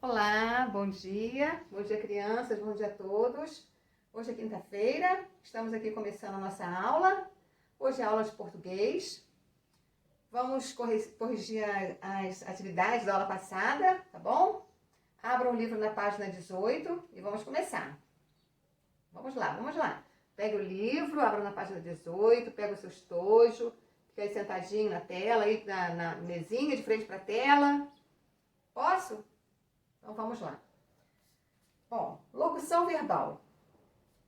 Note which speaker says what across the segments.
Speaker 1: Olá, bom dia. Bom dia, crianças, bom dia a todos. Hoje é quinta-feira, estamos aqui começando a nossa aula. Hoje é aula de português. Vamos corrigir as atividades da aula passada, tá bom? Abra o livro na página 18 e vamos começar. Vamos lá. Pega o livro, abra na página 18, pega o seu estojo, fica aí sentadinho na tela, aí na mesinha de frente para a tela. Posso? Então vamos lá. Bom, locução verbal.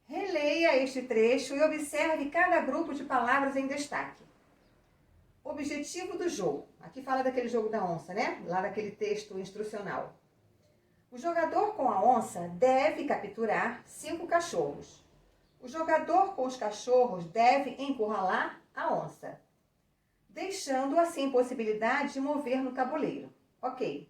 Speaker 1: Releia este trecho e observe cada grupo de palavras em destaque. Objetivo do jogo. Aqui fala daquele jogo da onça, né? Lá daquele texto instrucional. O jogador com a onça deve capturar 5 cachorros. O jogador com os cachorros deve encurralar a onça, deixando assim possibilidade de mover no tabuleiro. Ok.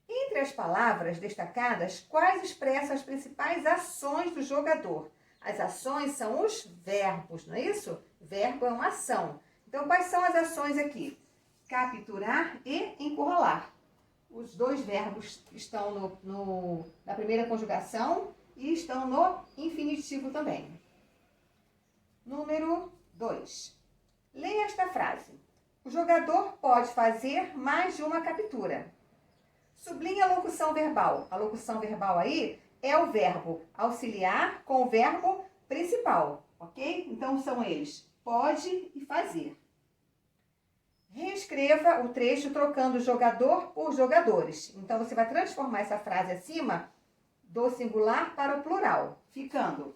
Speaker 1: Entre as palavras destacadas, quais expressam as principais ações do jogador? As ações são os verbos, não é isso? Verbo é uma ação. Então, quais são as ações aqui? Capturar e encurralar. Os dois verbos estão na primeira conjugação e estão no infinitivo também. Número 2. Leia esta frase. O jogador pode fazer mais de uma captura. Sublinhe a locução verbal. A locução verbal aí é o verbo auxiliar com o verbo principal, ok? Então, são eles pode e fazer. Reescreva o trecho trocando jogador por jogadores. Então, você vai transformar essa frase acima do singular para o plural, ficando: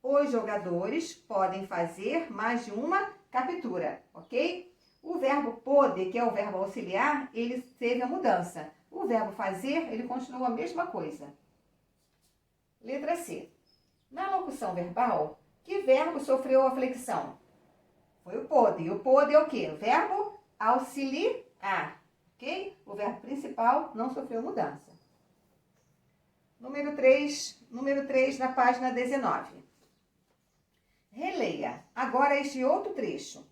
Speaker 1: os jogadores podem fazer mais de uma captura, ok? O verbo pode, que é o verbo auxiliar, ele teve a mudança. O verbo fazer, ele continua a mesma coisa. Letra C. Na locução verbal, que verbo sofreu a flexão? Foi o pode. E o pode é o quê? O verbo auxiliar, ok? O verbo principal não sofreu mudança. Número 3 na página 19. Releia agora este outro trecho.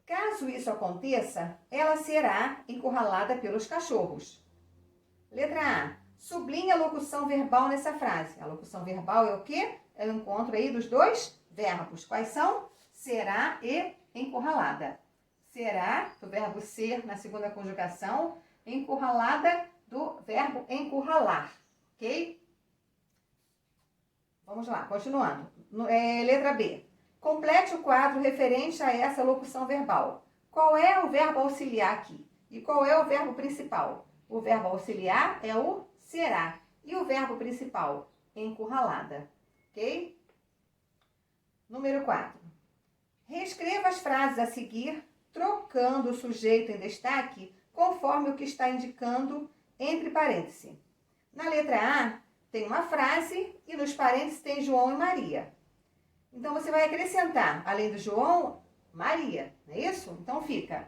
Speaker 1: Caso isso aconteça, ela será encurralada pelos cachorros. Letra A. Sublinhe a locução verbal nessa frase. A locução verbal é o quê? É o encontro aí dos dois verbos. Quais são? Será e encurralada. Será, do verbo ser na segunda conjugação, encurralada do verbo encurralar. Ok? Vamos lá, continuando. Letra B. Complete o quadro referente a essa locução verbal. Qual é o verbo auxiliar aqui? E qual é o verbo principal? O verbo auxiliar é o será. E o verbo principal? Encurralada. Ok? Número 4. Reescreva as frases a seguir, trocando o sujeito em destaque, conforme o que está indicando entre parênteses. Na letra A, tem uma frase e nos parênteses tem João e Maria. Então, você vai acrescentar, além do João, Maria. Não é isso? Então, fica: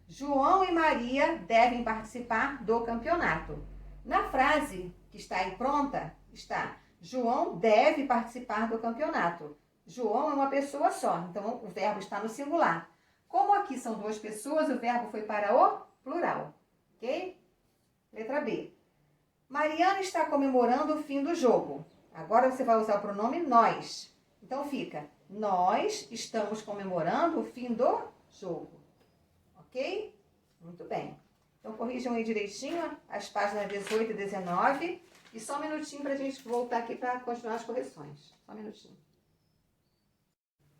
Speaker 1: João e Maria devem participar do campeonato. Na frase que está aí pronta, está: João deve participar do campeonato. João é uma pessoa só, então o verbo está no singular. Como aqui são duas pessoas, o verbo foi para o plural. Ok? Letra B. Mariana está comemorando o fim do jogo. Agora você vai usar o pronome nós. Então fica: nós estamos comemorando o fim do jogo. Ok? Muito bem. Então, corrijam aí direitinho as páginas 18 e 19. E só um minutinho para a gente voltar aqui para continuar as correções. Só um minutinho.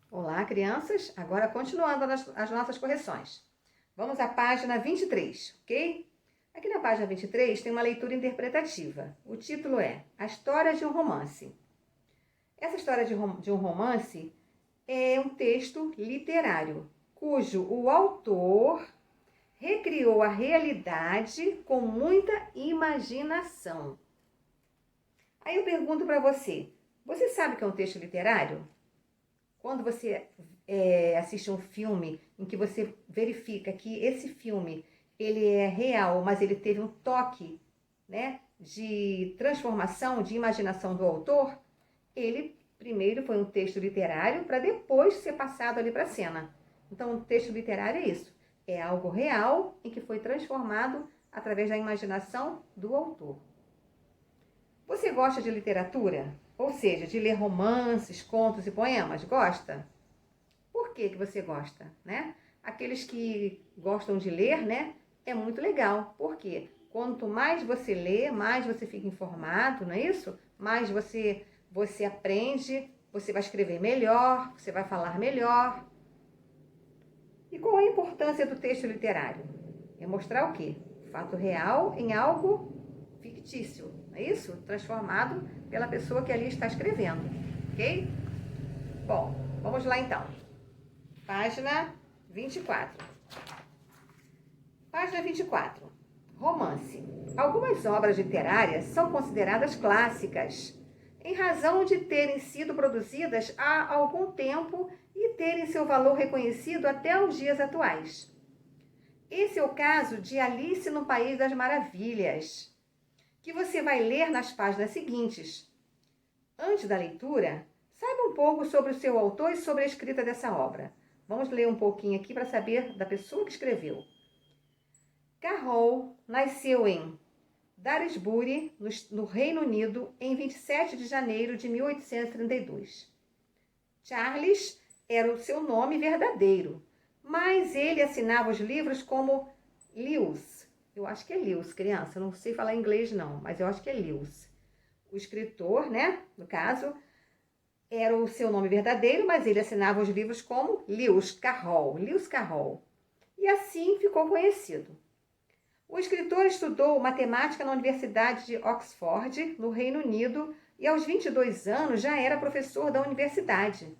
Speaker 1: Olá, crianças. Agora, continuando as nossas correções. Vamos à página 23, ok? Aqui na página 23 tem uma leitura interpretativa. O título é A História de um Romance. Essa história de um romance é um texto literário, cujo o autor recriou a realidade com muita imaginação. Aí eu pergunto para você, você sabe o que é um texto literário? Quando você assiste um filme em que você verifica que esse filme ele é real, mas ele teve um toque, né, de transformação, de imaginação do autor, ele primeiro foi um texto literário para depois ser passado ali para a cena. Então, um texto literário é isso. É algo real em que foi transformado através da imaginação do autor. Você gosta de literatura? Ou seja, de ler romances, contos e poemas? Gosta? Por que você gosta, né? Aqueles que gostam de ler, né? É muito legal. Por quê? Quanto mais você lê, mais você fica informado, não é isso? Mais você aprende, você vai escrever melhor, você vai falar melhor. E qual a importância do texto literário? É mostrar o quê? Fato real em algo fictício, não é isso? Transformado pela pessoa que ali está escrevendo, ok? Bom, vamos lá então. Página 24. Página 24. Romance. Algumas obras literárias são consideradas clássicas, em razão de terem sido produzidas há algum tempo e terem seu valor reconhecido até os dias atuais. Esse é o caso de Alice no País das Maravilhas, que você vai ler nas páginas seguintes. Antes da leitura, saiba um pouco sobre o seu autor e sobre a escrita dessa obra. Vamos ler um pouquinho aqui para saber da pessoa que escreveu. Carroll nasceu em Daresbury, no Reino Unido, em 27 de janeiro de 1832. Charles era o seu nome verdadeiro, mas ele assinava os livros como Lewis. Eu acho que é Lewis, criança, não sei falar inglês não, mas eu acho que é Lewis. O escritor, né, no caso, era o seu nome verdadeiro, mas ele assinava os livros como Lewis Carroll. Lewis Carroll. E assim ficou conhecido. O escritor estudou matemática na Universidade de Oxford, no Reino Unido, e aos 22 anos já era professor da universidade.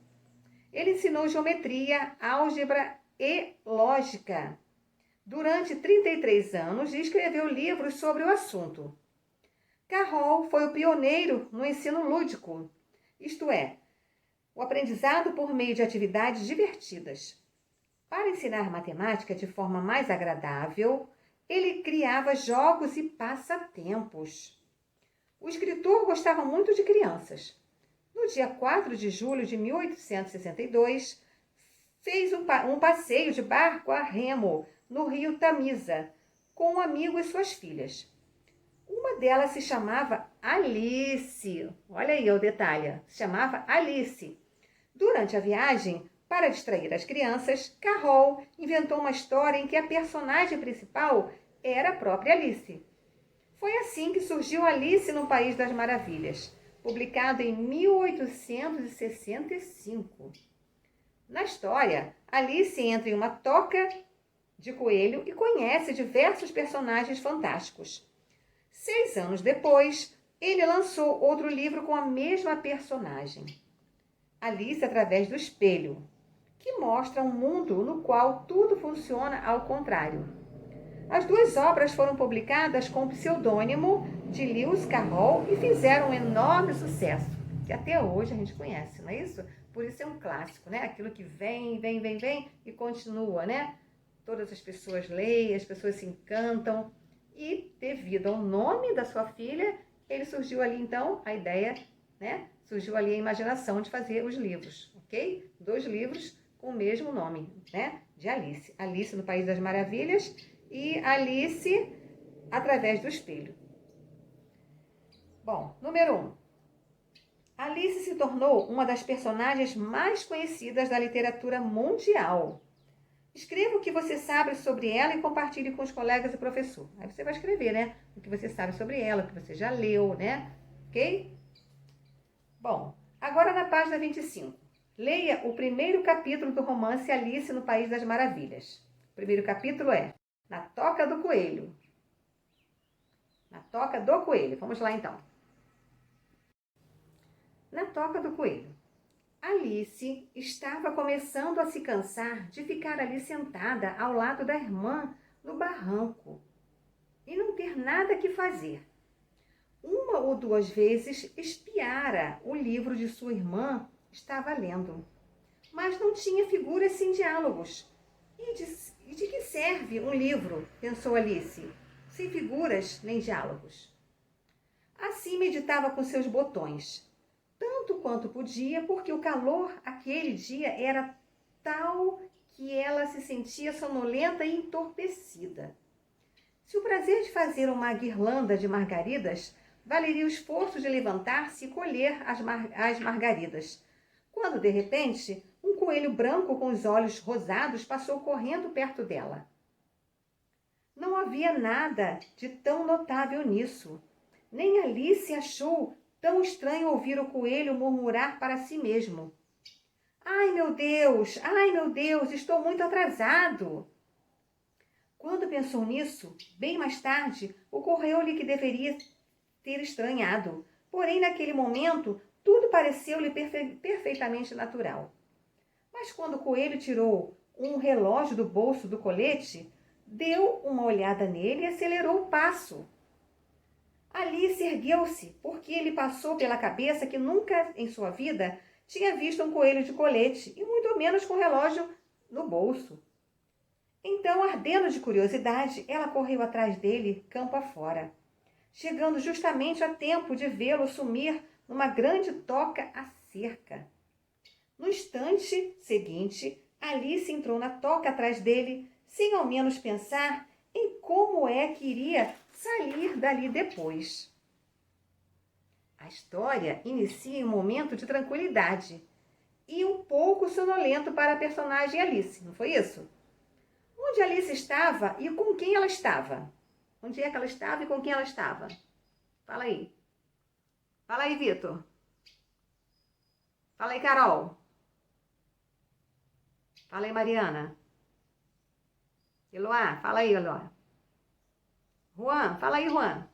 Speaker 1: Ele ensinou geometria, álgebra e lógica durante 33 anos e escreveu livros sobre o assunto. Carroll foi o pioneiro no ensino lúdico, isto é, o aprendizado por meio de atividades divertidas. Para ensinar matemática de forma mais agradável, ele criava jogos e passatempos. O escritor gostava muito de crianças. No dia 4 de julho de 1862, fez um passeio de barco a remo no rio Tamisa, com um amigo e suas filhas. Uma delas se chamava Alice. Olha aí o detalhe. Se chamava Alice. Durante a viagem, para distrair as crianças, Carroll inventou uma história em que a personagem principal era a própria Alice. Foi assim que surgiu Alice no País das Maravilhas, publicado em 1865. Na história, Alice entra em uma toca de coelho e conhece diversos personagens fantásticos. 6 anos depois, ele lançou outro livro com a mesma personagem, Alice através do espelho, que mostra um mundo no qual tudo funciona ao contrário. As duas obras foram publicadas com o pseudônimo de Lewis Carroll e fizeram um enorme sucesso, que até hoje a gente conhece, não é isso? Por isso é um clássico, né? Aquilo que vem e continua, né? Todas as pessoas leem, as pessoas se encantam e devido ao nome da sua filha, ele surgiu ali então a ideia, né? Surgiu ali a imaginação de fazer os livros, ok? 2 livros com o mesmo nome, né? De Alice. Alice no País das Maravilhas e Alice através do espelho. Bom, número 1. Alice se tornou uma das personagens mais conhecidas da literatura mundial. Escreva o que você sabe sobre ela e compartilhe com os colegas e professor. Aí você vai escrever, né? O que você sabe sobre ela, o que você já leu, né? Ok? Bom, agora na página 25. Leia o primeiro capítulo do romance Alice no País das Maravilhas. O primeiro capítulo é Na Toca do Coelho. Na Toca do Coelho. Vamos lá então. Na Toca do Coelho. Alice estava começando a se cansar de ficar ali sentada ao lado da irmã no barranco e não ter nada que fazer. 1 ou 2 vezes espiara o livro de sua irmã estava lendo, mas não tinha figuras sem diálogos. E de que serve um livro, pensou Alice, sem figuras nem diálogos? Assim meditava com seus botões, tanto quanto podia, porque o calor aquele dia era tal que ela se sentia sonolenta e entorpecida. Se o prazer de fazer uma guirlanda de margaridas valeria o esforço de levantar-se e colher as margaridas. Quando, de repente, um coelho branco com os olhos rosados passou correndo perto dela. Não havia nada de tão notável nisso. Nem Alice achou tão estranho ouvir o coelho murmurar para si mesmo: ai, meu Deus, estou muito atrasado. Quando pensou nisso, bem mais tarde, ocorreu-lhe que deveria ter estranhado. Porém, naquele momento, tudo pareceu-lhe perfeitamente natural. Mas quando o coelho tirou um relógio do bolso do colete, deu uma olhada nele e acelerou o passo. Alice ergueu-se, porque lhe passou pela cabeça que nunca em sua vida tinha visto um coelho de colete, e muito menos com relógio no bolso. Então, ardendo de curiosidade, ela correu atrás dele, campo afora, chegando justamente a tempo de vê-lo sumir numa grande toca à cerca. No instante seguinte, Alice entrou na toca atrás dele, sem ao menos pensar em como é que iria sair dali depois. A história inicia em um momento de tranquilidade e um pouco sonolento para a personagem Alice, não foi isso? Onde Alice estava e com quem ela estava? Onde é que ela estava e com quem ela estava? Fala aí. Fala aí, Vitor. Fala aí, Carol. Fala aí, Mariana. Eloá, fala aí, Eloá. Juan, fala aí, Juan.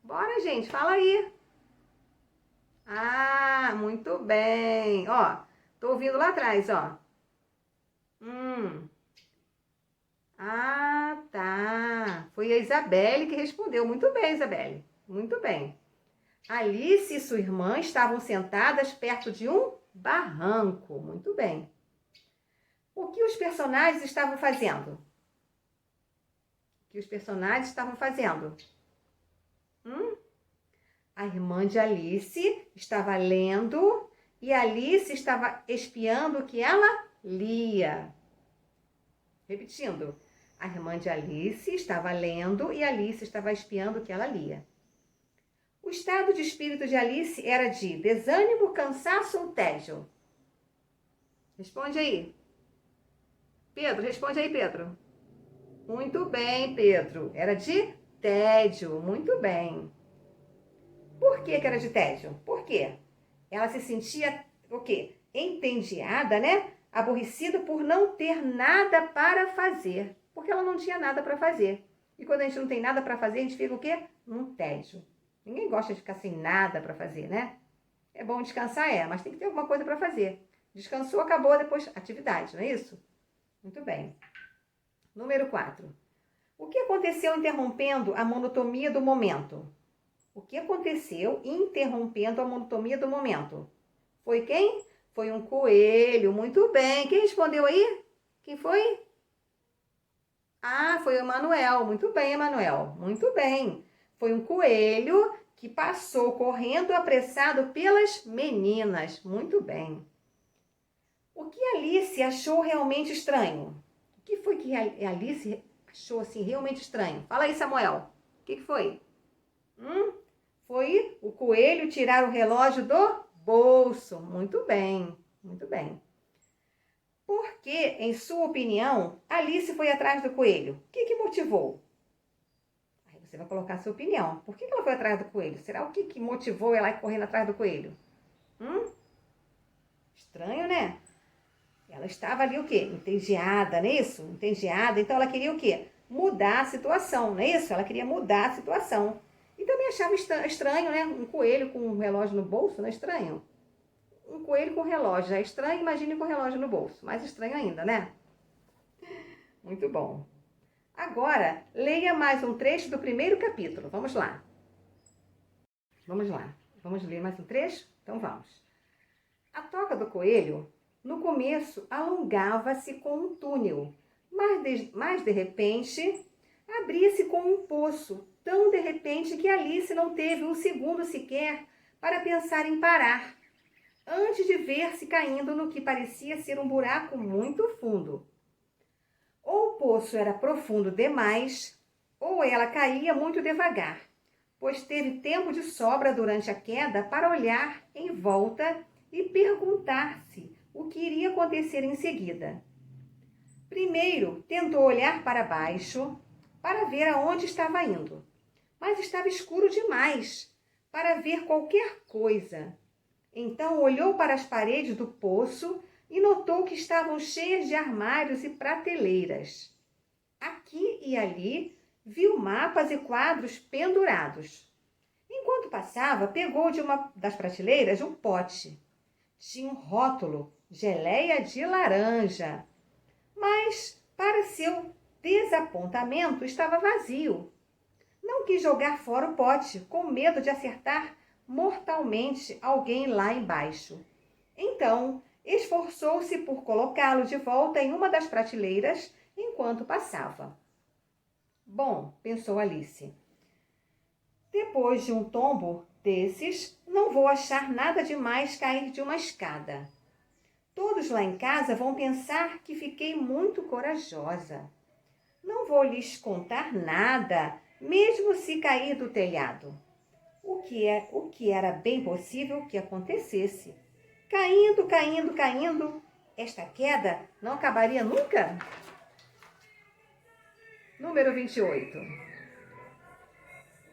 Speaker 1: Bora, gente, fala aí. Ah, muito bem. Ó, tô ouvindo lá atrás, ó. Ah, tá. Foi a Isabelle que respondeu. Muito bem, Isabelle. Muito bem. Alice e sua irmã estavam sentadas perto de um barranco. Muito bem. O que os personagens estavam fazendo? O que os personagens estavam fazendo? A irmã de Alice estava lendo e Alice estava espiando o que ela lia. Repetindo. A irmã de Alice estava lendo e Alice estava espiando o que ela lia. O estado de espírito de Alice era de desânimo, cansaço ou tédio? Responde aí. Pedro, responde aí, Pedro. Muito bem, Pedro. Era de tédio. Muito bem. Por que era de tédio? Por quê? Ela se sentia, o quê? Entediada, né? Aborrecida por não ter nada para fazer. Porque ela não tinha nada para fazer. E quando a gente não tem nada para fazer, a gente fica o quê? Num tédio. Ninguém gosta de ficar sem nada para fazer, né? É bom descansar, mas tem que ter alguma coisa para fazer. Descansou, acabou, depois atividade, não é isso? Muito bem. Número 4. O que aconteceu interrompendo a monotonia do momento? O que aconteceu interrompendo a monotonia do momento? Foi quem? Foi um coelho. Muito bem. Quem respondeu aí? Quem foi? Ah, foi o Emanuel. Muito bem, Emanuel. Muito bem. Foi um coelho que passou correndo apressado pelas meninas. Muito bem. O que Alice achou realmente estranho? O que foi que a Alice achou assim realmente estranho? Fala aí, Samuel. O que foi? Foi o coelho tirar o relógio do bolso. Muito bem, muito bem. Por que, em sua opinião, Alice foi atrás do coelho? O que motivou? Aí você vai colocar a sua opinião. Por que ela foi atrás do coelho? Será o que motivou ela a ir correndo atrás do coelho? Estranho, né? Ela estava ali o quê? Entediada, não é isso? Entediada. Então ela queria o quê? Mudar a situação, não é isso? Ela queria mudar a situação. E também achava estranho, né? Um coelho com um relógio no bolso, não é estranho? Um coelho com relógio já é estranho, imagine com relógio no bolso. Mais estranho ainda, né? Muito bom. Agora, leia mais um trecho do primeiro capítulo. Vamos lá. Vamos lá. Vamos ler mais um trecho? Então vamos. A toca do coelho, no começo, alongava-se com um túnel, mas de repente, abria-se com um poço, tão de repente que Alice não teve um segundo sequer para pensar em parar, antes de ver-se caindo no que parecia ser um buraco muito fundo. Ou o poço era profundo demais, ou ela caía muito devagar. pois teve tempo de sobra durante a queda para olhar em volta e perguntar-se o que iria acontecer em seguida. Primeiro, tentou olhar para baixo para ver aonde estava indo, mas estava escuro demais para ver qualquer coisa. Então olhou para as paredes do poço e notou que estavam cheias de armários e prateleiras. Aqui e ali viu mapas e quadros pendurados. Enquanto passava, pegou de uma das prateleiras um pote. Tinha um rótulo, geleia de laranja. Mas, para seu desapontamento, estava vazio. Não quis jogar fora o pote, com medo de acertar mortalmente alguém lá embaixo. Então, esforçou-se por colocá-lo de volta em uma das prateleiras enquanto passava. Bom, pensou Alice, depois de um tombo desses, não vou achar nada demais cair de uma escada. Todos lá em casa vão pensar que fiquei muito corajosa. Não vou lhes contar nada, mesmo se cair do telhado. O que era bem possível que acontecesse. Caindo, caindo, caindo, esta queda não acabaria nunca? Número 28.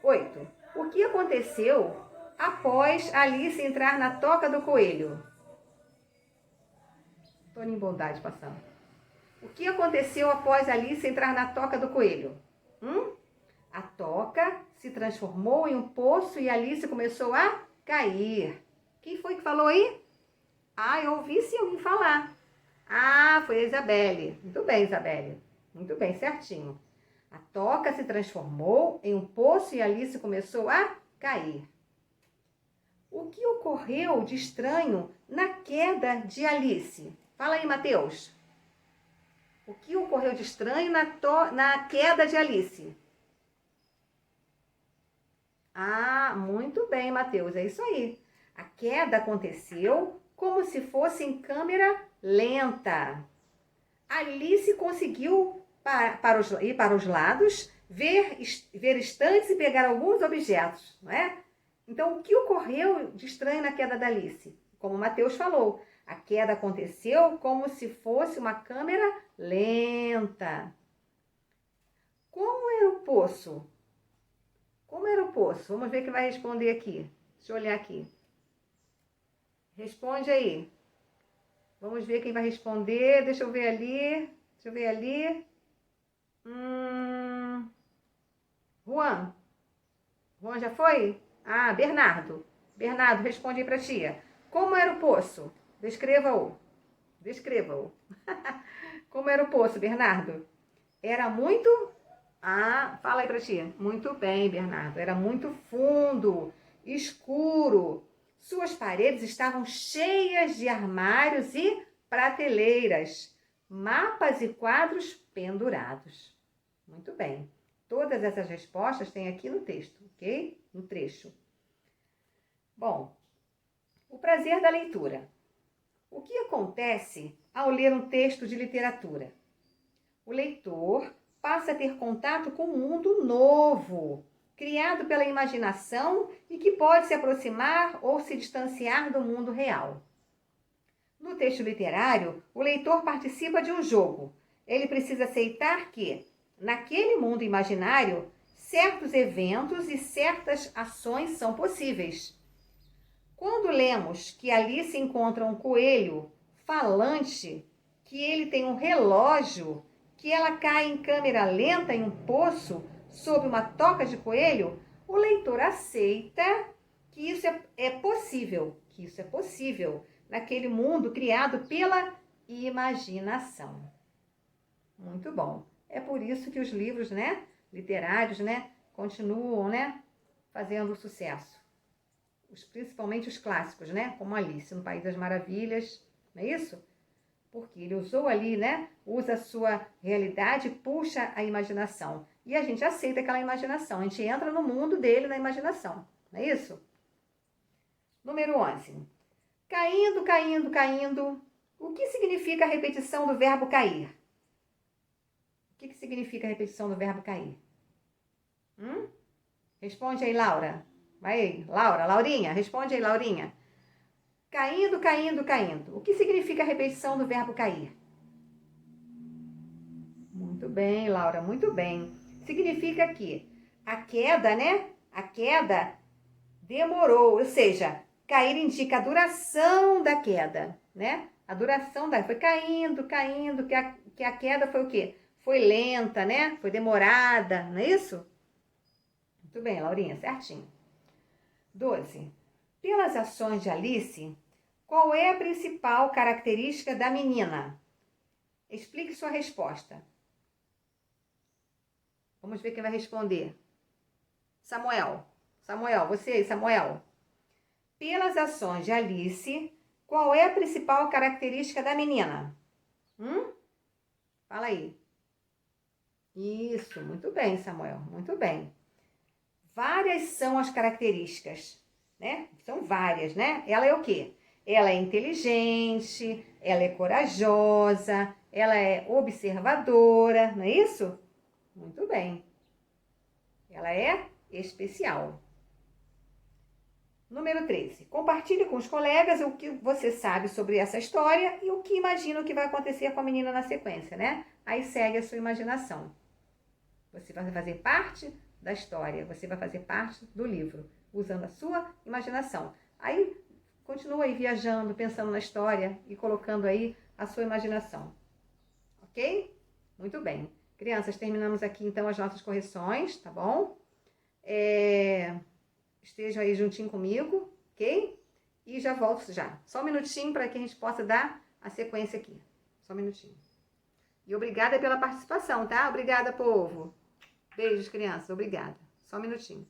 Speaker 1: 8. O que aconteceu após Alice entrar na toca do coelho? Tony em bondade passando. O que aconteceu após Alice entrar na toca do coelho? A toca se transformou em um poço e Alice começou a cair. Quem foi que falou aí? Eu ouvi sim alguém falar. Foi a Isabelle. Muito bem, Isabelle. Muito bem, certinho. A toca se transformou em um poço e Alice começou a cair. O que ocorreu de estranho na queda de Alice? Fala aí, Mateus. O que ocorreu de estranho na queda de Alice? Muito bem, Mateus, é isso aí. A queda aconteceu como se fosse em câmera lenta. Alice conseguiu ir para os lados, ver estantes e pegar alguns objetos, não é? Então, o que ocorreu de estranho na queda da Alice? Como o Mateus falou, a queda aconteceu como se fosse uma câmera lenta. Como era o poço? Como era o poço? Vamos ver quem vai responder aqui. Deixa eu olhar aqui. Responde aí. Vamos ver quem vai responder. Deixa eu ver ali. Juan. Juan já foi? Bernardo. Bernardo, responde aí pra tia. Como era o poço? Descreva-o. Como era o poço, Bernardo? Era muito... fala aí pra tia. Muito bem, Bernardo. Era muito fundo, escuro. Suas paredes estavam cheias de armários e prateleiras, mapas e quadros pendurados. Muito bem. Todas essas respostas tem aqui no texto, ok? No trecho. Bom, o prazer da leitura. O que acontece ao ler um texto de literatura? O leitor passa a ter contato com um mundo novo, criado pela imaginação e que pode se aproximar ou se distanciar do mundo real. No texto literário, o leitor participa de um jogo. Ele precisa aceitar que, naquele mundo imaginário, certos eventos e certas ações são possíveis. Quando lemos que Alice encontra um coelho falante, que ele tem um relógio, que ela cai em câmera lenta em um poço sob uma toca de coelho, o leitor aceita que isso é possível, naquele mundo criado pela imaginação. Muito bom. É por isso que os livros, literários, continuam, fazendo sucesso. Principalmente os clássicos, como Alice no País das Maravilhas, não é isso? Porque ele usou ali, usa a sua realidade, puxa a imaginação. E a gente aceita aquela imaginação, a gente entra no mundo dele na imaginação, não é isso? Número 11. Caindo, caindo, caindo. O que significa a repetição do verbo cair? O que significa a repetição do verbo cair? Responde aí, Laura. Vai aí, Laura, Laurinha, responde aí, Laurinha. Caindo, caindo, caindo. O que significa a repetição do verbo cair? Muito bem, Laura, muito bem. Significa que a queda, né? A queda demorou, ou seja, cair indica a duração da queda, né? A duração foi caindo, caindo, que a queda foi o quê? Foi lenta, né? Foi demorada, não é isso? Muito bem, Laurinha, certinho. 12. Pelas ações de Alice, qual é a principal característica da menina? Explique sua resposta. Vamos ver quem vai responder. Samuel. Samuel, você aí, Samuel. Pelas ações de Alice, qual é a principal característica da menina? Fala aí. Isso, muito bem, Samuel, muito bem. Várias são as características, né? São várias, né? Ela é o quê? Ela é inteligente, ela é corajosa, ela é observadora, não é isso? Muito bem. Ela é especial. Número 13. Compartilhe com os colegas o que você sabe sobre essa história e o que imagina que vai acontecer com a menina na sequência, né? Aí segue a sua imaginação. Você vai fazer parte da história, você vai fazer parte do livro, usando a sua imaginação. Aí, continua aí viajando, pensando na história e colocando aí a sua imaginação. Ok? Muito bem. Crianças, terminamos aqui então as nossas correções, tá bom? Estejam aí juntinho comigo, ok? E já volto já. Só um minutinho para que a gente possa dar a sequência aqui. Só um minutinho. E obrigada pela participação, tá? Obrigada, povo. Beijos, crianças. Obrigada. Só um minutinho.